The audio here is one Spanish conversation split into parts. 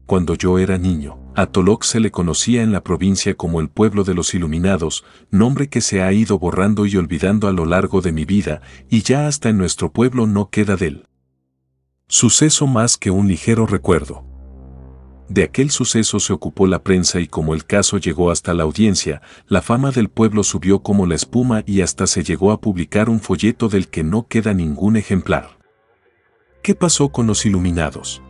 cuando yo era niño, a Tolok se le conocía en la provincia como el pueblo de los iluminados, nombre que se ha ido borrando y olvidando a lo largo de mi vida, y ya hasta en nuestro pueblo no queda del suceso más que un ligero recuerdo. De aquel suceso se ocupó la prensa y como el caso llegó hasta la audiencia, la fama del pueblo subió como la espuma y hasta se llegó a publicar un folleto del que no queda ningún ejemplar. ¿Qué pasó con los iluminados?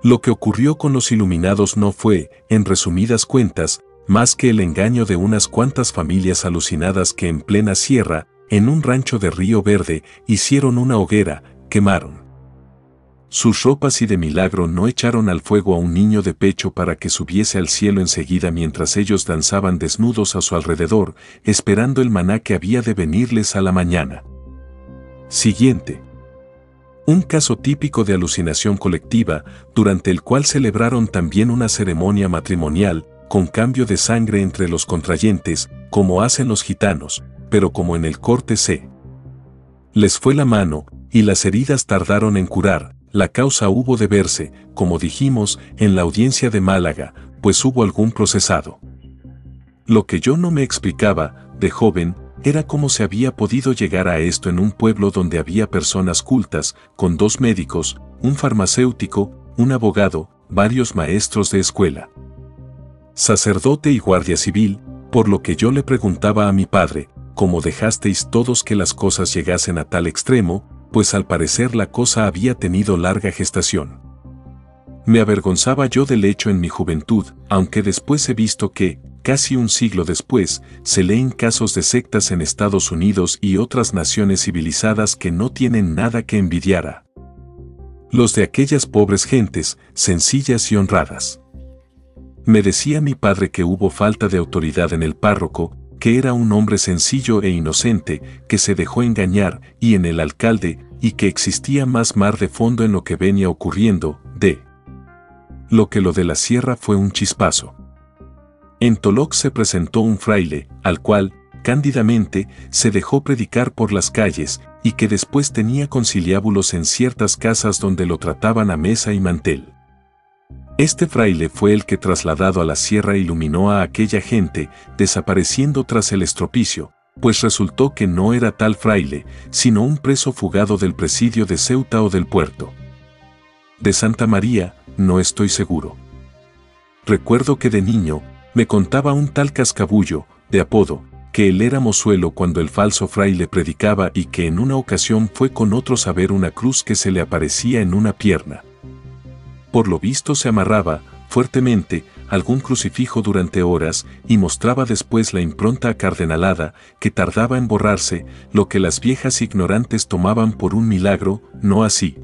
Lo que ocurrió con los iluminados no fue, en resumidas cuentas, más que el engaño de unas cuantas familias alucinadas que en plena sierra, en un rancho de Río Verde, hicieron una hoguera, quemaron sus ropas y de milagro no echaron al fuego a un niño de pecho para que subiese al cielo enseguida mientras ellos danzaban desnudos a su alrededor, esperando el maná que había de venirles a la mañana siguiente. Un caso típico de alucinación colectiva, durante el cual celebraron también una ceremonia matrimonial, con cambio de sangre entre los contrayentes, como hacen los gitanos, pero como en el corte se les fue la mano, y las heridas tardaron en curar, la causa hubo de verse, como dijimos, en la audiencia de Málaga, pues hubo algún procesado. Lo que yo no me explicaba, de joven, era cómo se había podido llegar a esto en un pueblo donde había personas cultas, con 2 médicos, un farmacéutico, un abogado, varios maestros de escuela, sacerdote y guardia civil, por lo que yo le preguntaba a mi padre, ¿cómo dejasteis todos que las cosas llegasen a tal extremo? Pues al parecer la cosa había tenido larga gestación. Me avergonzaba yo del hecho en mi juventud, aunque después he visto que, casi un siglo después, se leen casos de sectas en Estados Unidos y otras naciones civilizadas que no tienen nada que envidiar a los de aquellas pobres gentes, sencillas y honradas. Me decía mi padre que hubo falta de autoridad en el párroco, que era un hombre sencillo e inocente, que se dejó engañar, y en el alcalde, y que existía más mar de fondo en lo que venía ocurriendo, de lo que lo de la sierra fue un chispazo. En Tolok se presentó un fraile, al cual, cándidamente, se dejó predicar por las calles, y que después tenía conciliábulos en ciertas casas donde lo trataban a mesa y mantel. Este fraile fue el que trasladado a la sierra iluminó a aquella gente, desapareciendo tras el estropicio, pues resultó que no era tal fraile, sino un preso fugado del presidio de Ceuta o del puerto de Santa María, no estoy seguro. Recuerdo que de niño, me contaba un tal Cascabullo, de apodo, que él era mozuelo cuando el falso fraile predicaba y que en una ocasión fue con otros a ver una cruz que se le aparecía en una pierna. Por lo visto se amarraba, fuertemente, algún crucifijo durante horas y mostraba después la impronta acardenalada que tardaba en borrarse, lo que las viejas ignorantes tomaban por un milagro, no así.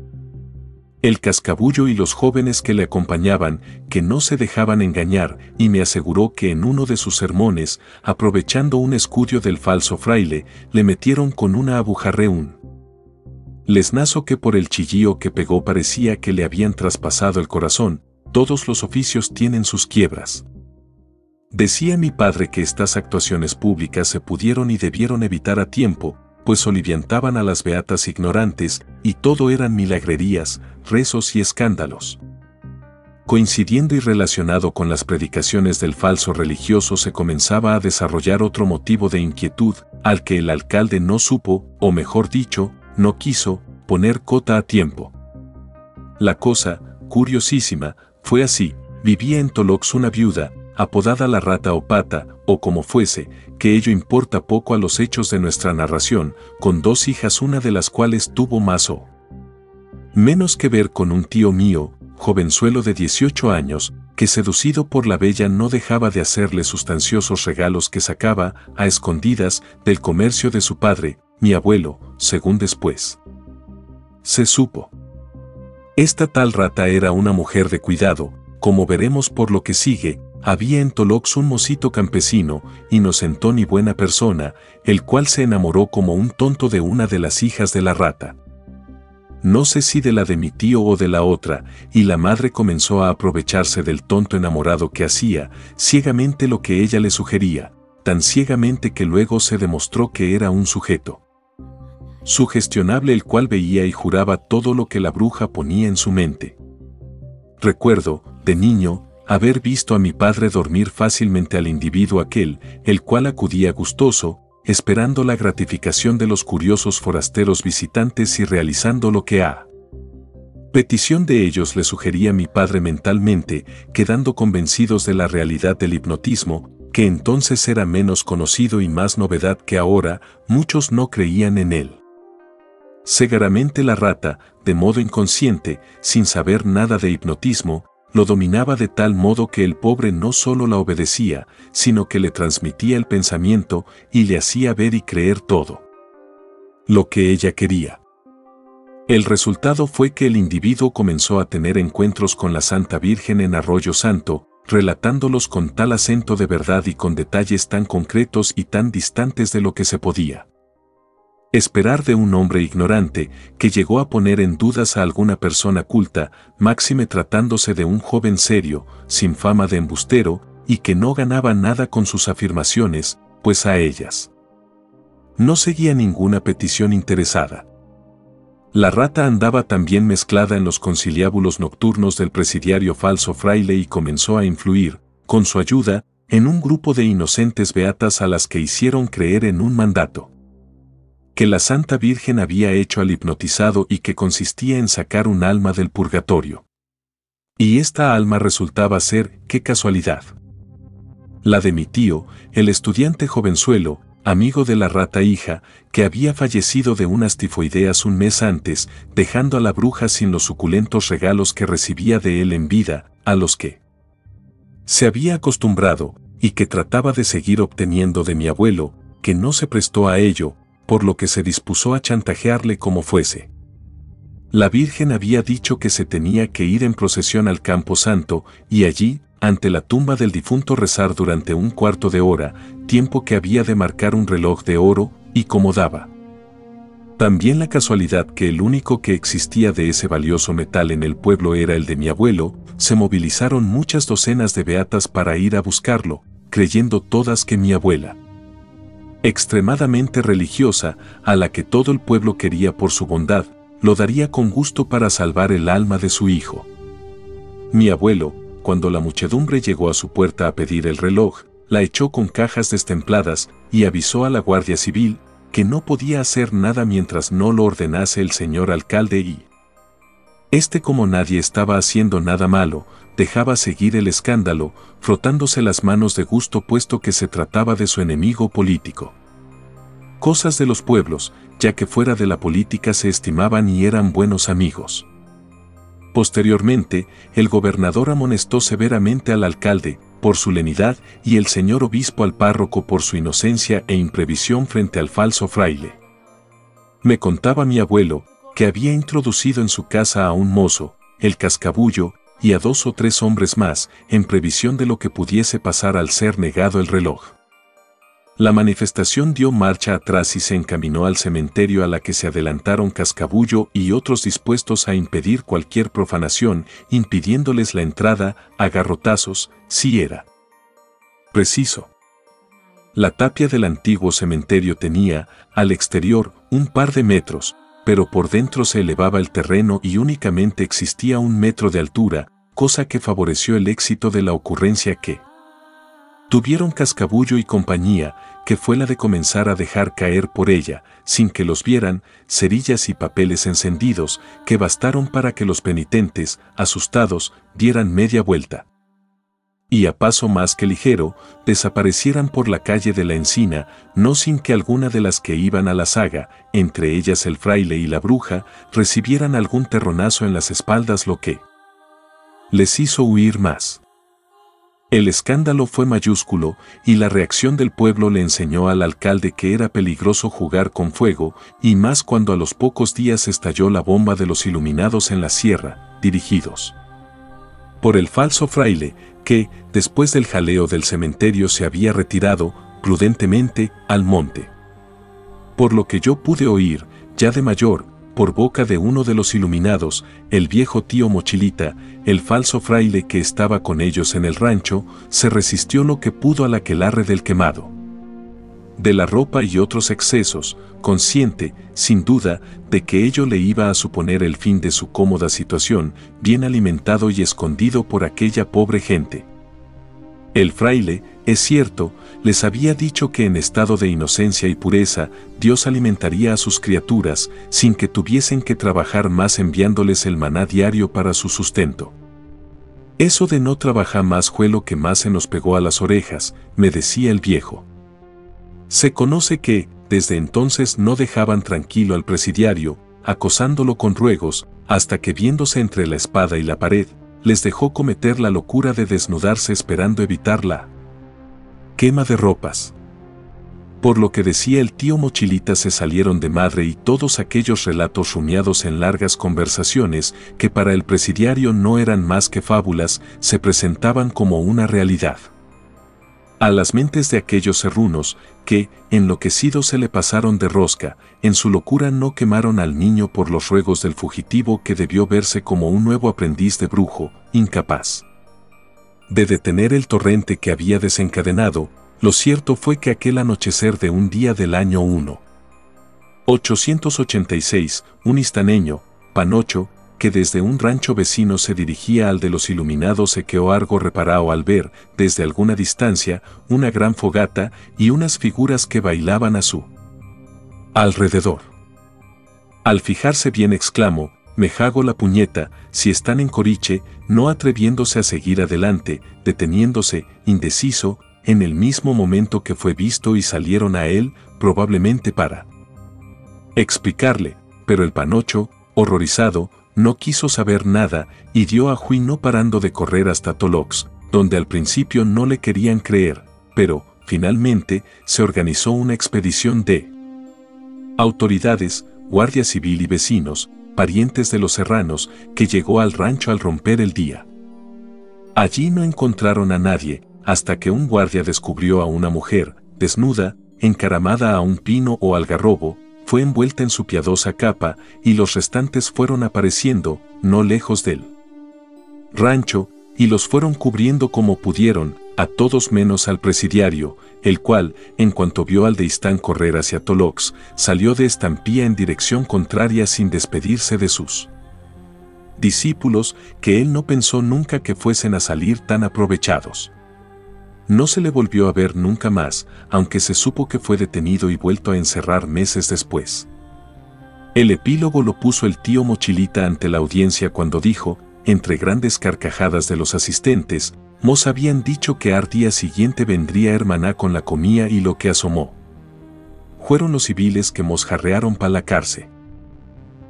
El Cascabullo y los jóvenes que le acompañaban, que no se dejaban engañar, y me aseguró que en uno de sus sermones, aprovechando un escudio del falso fraile, le metieron con una abujarre un lesnazo que por el chillío que pegó parecía que le habían traspasado el corazón. Todos los oficios tienen sus quiebras. Decía mi padre que estas actuaciones públicas se pudieron y debieron evitar a tiempo, pues soliviantaban a las beatas ignorantes, y todo eran milagrerías, rezos y escándalos. Coincidiendo y relacionado con las predicaciones del falso religioso se comenzaba a desarrollar otro motivo de inquietud, al que el alcalde no supo, o mejor dicho, no quiso, poner cota a tiempo. La cosa, curiosísima, fue así: vivía en Tolox una viuda, apodada la Rata o Pata, o como fuese, que ello importa poco a los hechos de nuestra narración, con 2 hijas, una de las cuales tuvo más o menos que ver con un tío mío, jovenzuelo de 18 años, que seducido por la bella no dejaba de hacerle sustanciosos regalos que sacaba, a escondidas, del comercio de su padre, mi abuelo, según después se supo. Esta tal Rata era una mujer de cuidado, como veremos por lo que sigue. Había en Tolox un mocito campesino, inocentón y buena persona, el cual se enamoró como un tonto de una de las hijas de la Rata. No sé si de la de mi tío o de la otra, y la madre comenzó a aprovecharse del tonto enamorado que hacía ciegamente lo que ella le sugería, tan ciegamente que luego se demostró que era un sujeto sugestionable el cual veía y juraba todo lo que la bruja ponía en su mente. Recuerdo, de niño, haber visto a mi padre dormir fácilmente al individuo aquel, el cual acudía gustoso, esperando la gratificación de los curiosos forasteros visitantes y realizando lo que a petición de ellos le sugería mi padre mentalmente, quedando convencidos de la realidad del hipnotismo, que entonces era menos conocido y más novedad que ahora, muchos no creían en él. Segaramente la rata, de modo inconsciente, sin saber nada de hipnotismo, lo dominaba de tal modo que el pobre no solo la obedecía, sino que le transmitía el pensamiento y le hacía ver y creer todo lo que ella quería. El resultado fue que el individuo comenzó a tener encuentros con la Santa Virgen en Arroyo Santo, relatándolos con tal acento de verdad y con detalles tan concretos y tan distantes de lo que se podía esperar de un hombre ignorante, que llegó a poner en dudas a alguna persona culta, máxime tratándose de un joven serio, sin fama de embustero, y que no ganaba nada con sus afirmaciones, pues a ellas no seguía ninguna petición interesada. La rata andaba también mezclada en los conciliábulos nocturnos del presidiario falso fraile y comenzó a influir, con su ayuda, en un grupo de inocentes beatas a las que hicieron creer en un mandato que la Santa Virgen había hecho al hipnotizado y que consistía en sacar un alma del purgatorio. Y esta alma resultaba ser, qué casualidad, la de mi tío, el estudiante jovenzuelo, amigo de la rata hija, que había fallecido de unas tifoideas un mes antes, dejando a la bruja sin los suculentos regalos que recibía de él en vida, a los que se había acostumbrado, y que trataba de seguir obteniendo de mi abuelo, que no se prestó a ello, por lo que se dispuso a chantajearle como fuese. La Virgen había dicho que se tenía que ir en procesión al Campo Santo, y allí, ante la tumba del difunto rezar durante un cuarto de hora, tiempo que había de marcar un reloj de oro, y como daba también la casualidad que el único que existía de ese valioso metal en el pueblo era el de mi abuelo, se movilizaron muchas docenas de beatas para ir a buscarlo, creyendo todas que mi abuela, extremadamente religiosa, a la que todo el pueblo quería por su bondad, lo daría con gusto para salvar el alma de su hijo. Mi abuelo, cuando la muchedumbre llegó a su puerta a pedir el reloj, la echó con cajas destempladas y avisó a la Guardia Civil que no podía hacer nada mientras no lo ordenase el señor alcalde y este, como nadie estaba haciendo nada malo, dejaba seguir el escándalo, frotándose las manos de gusto puesto que se trataba de su enemigo político. Cosas de los pueblos, ya que fuera de la política se estimaban y eran buenos amigos. Posteriormente, el gobernador amonestó severamente al alcalde por su lenidad y el señor obispo al párroco por su inocencia e imprevisión frente al falso fraile. Me contaba mi abuelo, que había introducido en su casa a un mozo, el Cascabullo, y a 2 o 3 hombres más, en previsión de lo que pudiese pasar al ser negado el reloj. La manifestación dio marcha atrás y se encaminó al cementerio, a la que se adelantaron Cascabullo y otros dispuestos a impedir cualquier profanación, impidiéndoles la entrada a garrotazos, si era preciso. La tapia del antiguo cementerio tenía, al exterior, un par de metros, pero por dentro se elevaba el terreno y únicamente existía 1 metro de altura, cosa que favoreció el éxito de la ocurrencia que tuvieron Cascabullo y compañía, que fue la de comenzar a dejar caer por ella, sin que los vieran, cerillas y papeles encendidos, que bastaron para que los penitentes, asustados, dieran media vuelta y a paso más que ligero, desaparecieran por la calle de la Encina, no sin que alguna de las que iban a la saga, entre ellas el fraile y la bruja, recibieran algún terronazo en las espaldas, lo que les hizo huir más. El escándalo fue mayúsculo, y la reacción del pueblo le enseñó al alcalde que era peligroso jugar con fuego, y más cuando a los pocos días estalló la bomba de los iluminados en la sierra, dirigidos por el falso fraile, que, después del jaleo del cementerio, se había retirado, prudentemente, al monte. Por lo que yo pude oír, ya de mayor, por boca de uno de los iluminados, el viejo tío Mochilita, el falso fraile que estaba con ellos en el rancho, se resistió lo que pudo al aquelarre del quemado de la ropa y otros excesos, consciente, sin duda, de que ello le iba a suponer el fin de su cómoda situación, bien alimentado y escondido por aquella pobre gente. El fraile, es cierto, les había dicho que en estado de inocencia y pureza, Dios alimentaría a sus criaturas, sin que tuviesen que trabajar más enviándoles el maná diario para su sustento. Eso de no trabajar más fue lo que más se nos pegó a las orejas, me decía el viejo. Se conoce que, desde entonces no dejaban tranquilo al presidiario, acosándolo con ruegos, hasta que viéndose entre la espada y la pared, les dejó cometer la locura de desnudarse esperando evitar la quema de ropas. Por lo que decía el tío Mochilita se salieron de madre y todos aquellos relatos rumiados en largas conversaciones, que para el presidiario no eran más que fábulas, se presentaban como una realidad. A las mentes de aquellos serrunos, que, enloquecidos se le pasaron de rosca, en su locura no quemaron al niño por los ruegos del fugitivo que debió verse como un nuevo aprendiz de brujo, incapaz de detener el torrente que había desencadenado. Lo cierto fue que aquel anochecer de un día del año 886, un istaneño, Panocho, que desde un rancho vecino se dirigía al de los iluminados, se quedó algo reparado al ver, desde alguna distancia, una gran fogata y unas figuras que bailaban a su alrededor. Al fijarse bien exclamó: «Me jago la puñeta, si están en Coriche», no atreviéndose a seguir adelante, deteniéndose, indeciso, en el mismo momento que fue visto y salieron a él, probablemente para explicarle, pero el Panocho, horrorizado, no quiso saber nada y dio a Juí no parando de correr hasta Tolox, donde al principio no le querían creer, pero, finalmente, se organizó una expedición de autoridades, guardia civil y vecinos, parientes de los serranos, que llegó al rancho al romper el día. Allí no encontraron a nadie, hasta que un guardia descubrió a una mujer, desnuda, encaramada a un pino o algarrobo, fue envuelta en su piadosa capa, y los restantes fueron apareciendo, no lejos del rancho, y los fueron cubriendo como pudieron, a todos menos al presidiario, el cual, en cuanto vio al deistán correr hacia Tolox, salió de estampía en dirección contraria sin despedirse de sus discípulos, que él no pensó nunca que fuesen a salir tan aprovechados. No se le volvió a ver nunca más, aunque se supo que fue detenido y vuelto a encerrar meses después. El epílogo lo puso el tío Mochilita ante la audiencia cuando dijo, entre grandes carcajadas de los asistentes: «Mos habían dicho que al día siguiente vendría hermaná con la comida y lo que asomó fueron los civiles que mos jarrearon pa la cárcel».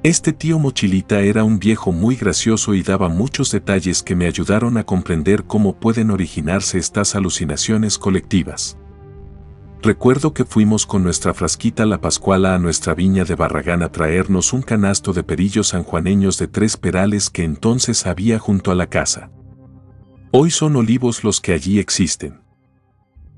Este tío Mochilita era un viejo muy gracioso y daba muchos detalles que me ayudaron a comprender cómo pueden originarse estas alucinaciones colectivas. Recuerdo que fuimos con nuestra Frasquita la Pascuala a nuestra viña de Barragán a traernos un canasto de perillos sanjuaneños de 3 perales que entonces había junto a la casa. Hoy son olivos los que allí existen.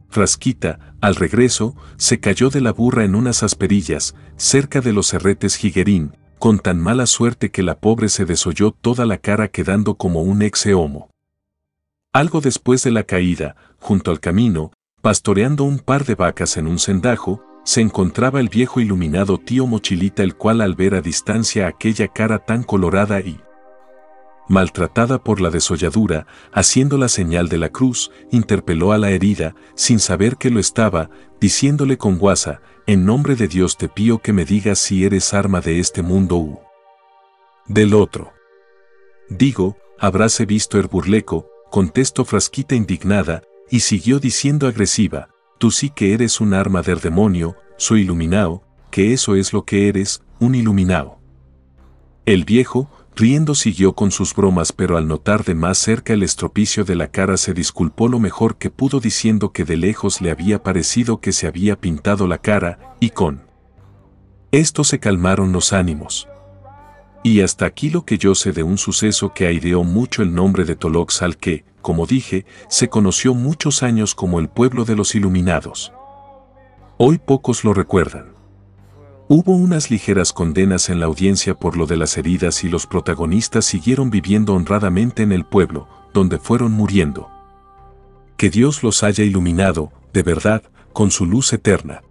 Frasquita, al regreso, se cayó de la burra en unas asperillas, cerca de los Herretes Jiguerín, con tan mala suerte que la pobre se desolló toda la cara quedando como un ex-homo. Algo después de la caída, junto al camino, pastoreando un par de vacas en un cendajo, se encontraba el viejo iluminado tío Mochilita, el cual al ver a distancia aquella cara tan colorada y maltratada por la desolladura, haciendo la señal de la cruz, interpeló a la herida, sin saber que lo estaba, diciéndole con guasa: «En nombre de Dios te pido que me digas si eres arma de este mundo u del otro». «Digo, habráse visto el burleco», contestó Frasquita indignada, y siguió diciendo agresiva: «Tú sí que eres un arma del demonio, soy iluminao, que eso es lo que eres, un iluminao». El viejo, riendo, siguió con sus bromas, pero al notar de más cerca el estropicio de la cara se disculpó lo mejor que pudo diciendo que de lejos le había parecido que se había pintado la cara, y con esto se calmaron los ánimos. Y hasta aquí lo que yo sé de un suceso que aireó mucho el nombre de Tolox, al que, como dije, se conoció muchos años como el pueblo de los iluminados. Hoy pocos lo recuerdan. Hubo unas ligeras condenas en la audiencia por lo de las heridas y los protagonistas siguieron viviendo honradamente en el pueblo, donde fueron muriendo. Que Dios los haya iluminado, de verdad, con su luz eterna.